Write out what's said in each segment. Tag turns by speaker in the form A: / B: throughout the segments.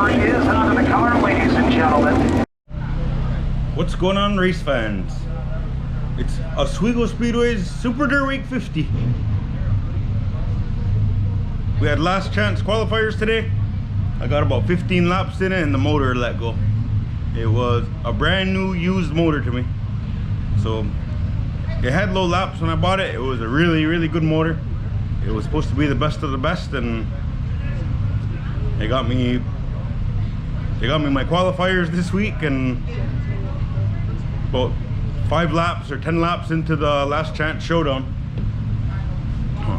A: Delivery is onto the car, ladies and gentlemen.
B: What's going on, race fans? It's Oswego Speedway's Super Dirt Week 50. We had last chance qualifiers today. I got about 15 laps in it and the motor let go. It was a brand new used motor to me. So it had low laps when I bought it. It was a really good motor. It was supposed to be the best of the best, and they got me my qualifiers this week, and about 5 laps or 10 laps into the last chance showdown.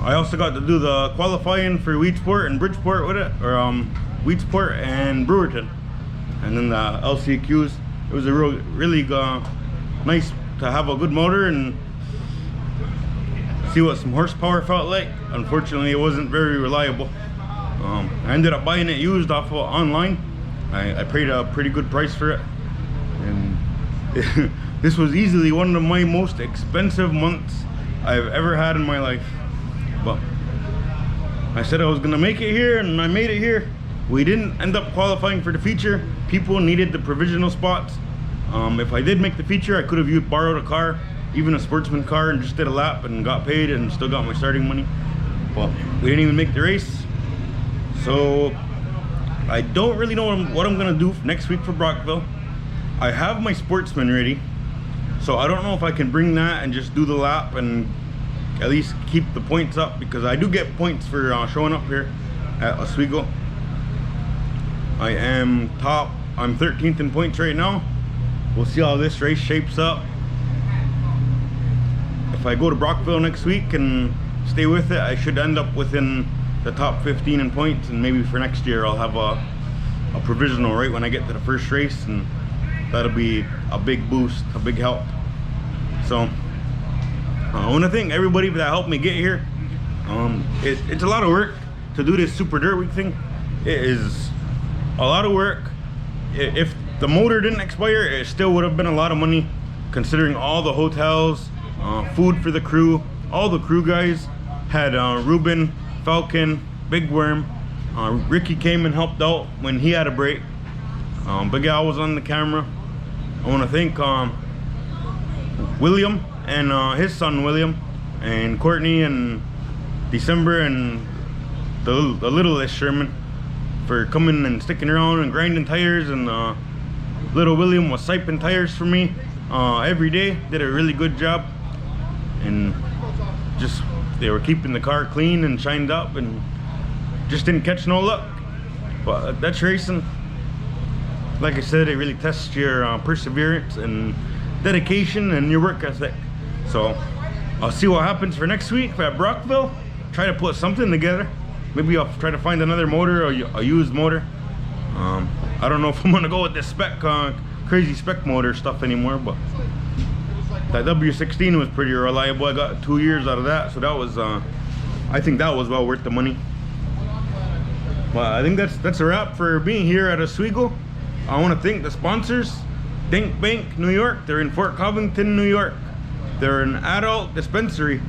B: I also got to do the qualifying for Weedsport and Bridgeport with it, or Weedsport and Brewerton, and then the LCQs. It was a really nice to have a good motor and see what some horsepower felt like. Unfortunately, it wasn't very reliable. I ended up buying it used off of online. I paid a pretty good price for it, and this was easily one of my most expensive months I've ever had in my life. But I said I was gonna make it here, and I made it here. We didn't end up qualifying for the feature. People needed the provisional spots. If I did make the feature, I could have borrowed a car, even a sportsman car, and just did a lap and got paid and still got my starting money. But we didn't even make the race. So I don't really know what I'm gonna do next week for Brockville. I have my sportsman ready, so I don't know if I can bring that and just do the lap and at least keep the points up, because I do get points for showing up here at Oswego. I'm 13th in points right now. We'll see how this race shapes up. If I go to Brockville next week and stay with it, I should end up within the top 15 in points, and maybe for next year I'll have a provisional right when I get to the first race, and that'll be a big boost, a big help. So I want to thank everybody that helped me get here. It's a lot of work to do this Super Dirt Week thing. It is a lot of work. If the motor didn't expire, it still would have been a lot of money, considering all the hotels, food for the crew. All the crew guys had Ruben, Falcon, Big Worm. Ricky came and helped out when he had a break. Big Al was on the camera. I want to thank William and his son William, and Courtney and December, and the littlest Sherman for coming and sticking around and grinding tires, and little William was siping tires for me every day. Did a really good job, and just they were keeping the car clean and shined up, and just didn't catch no luck. But that's racing. Like I said, it really tests your perseverance and dedication and your work ethic. So I'll see what happens for next week at Brockville. Try to put something together. Maybe I'll try to find another motor, or a used motor. I don't know if I'm gonna go with this spec crazy spec motor stuff anymore, but that W16 was pretty reliable. I got 2 years out of that, so that was I think that was well worth the money. But I think that's a wrap for being here at Oswego. I want to thank the sponsors. Dink Bank New York, they're in Fort Covington, New York. They're an adult dispensary,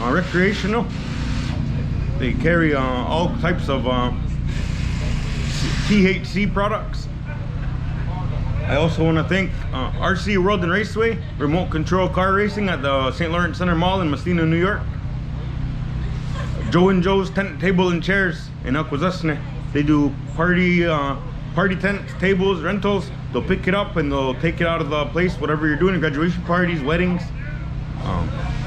B: recreational. They carry all types of THC products. I also want to thank RC World and Raceway, remote control car racing at the St. Lawrence Center Mall in Messina, New York. Joe and Joe's Tent, Table and Chairs in Akwesasne. They do party tents, tables, rentals. They'll pick it up and they'll take it out of the place, whatever you're doing, graduation parties, weddings,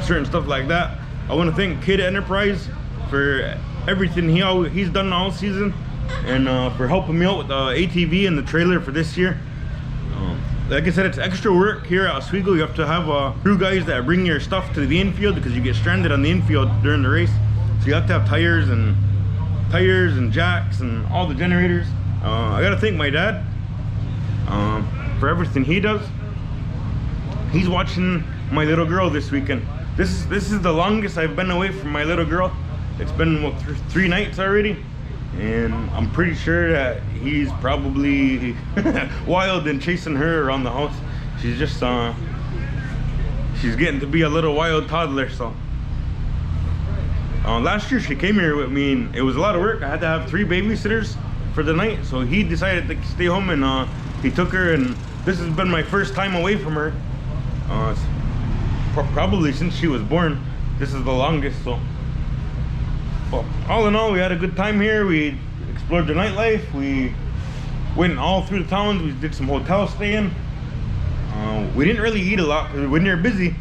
B: certain stuff like that. I want to thank Kid Enterprise for everything he's done all season, and for helping me out with the ATV and the trailer for this year. Like I said, it's extra work here at Oswego. You have to have crew guys that bring your stuff to the infield, because you get stranded on the infield during the race. So you have to have tires and jacks and all the generators. I gotta thank my dad for everything he does. He's watching my little girl this weekend. This is the longest I've been away from my little girl. It's been what, 3 nights already, and I'm pretty sure that he's probably wild and chasing her around the house. She's just she's getting to be a little wild toddler. So last year she came here with me, and it was a lot of work. I had to have 3 babysitters for the night, so he decided to stay home, and he took her, and this has been my first time away from her. Probably since she was born. This is the longest, so. Well, all in all, we had a good time here. We explored the nightlife. We went all through the towns. We did some hotel staying. We didn't really eat a lot because when you're busy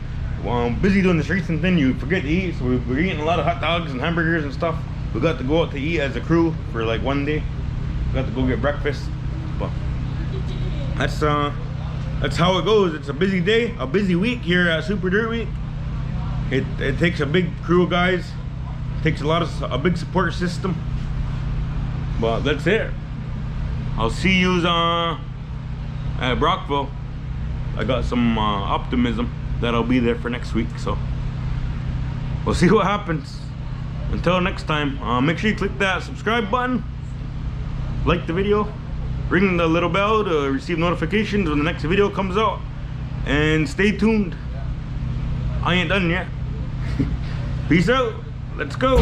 B: doing the streets and thing, you forget to eat. So we were eating a lot of hot dogs and hamburgers and stuff. We got to go out to eat as a crew for like one day. We got to go get breakfast. But that's how it goes. It's a busy day, a busy week here at Super Dirt Week. It takes a big crew of guys. It takes a big support system. But that's it. I'll see yous at Brockville. I got some optimism that I'll be there for next week, so we'll see what happens. Until next time, make sure you click that subscribe button, like the video, ring the little bell to receive notifications when the next video comes out, and stay tuned. I ain't done yet. Peace out. Let's go.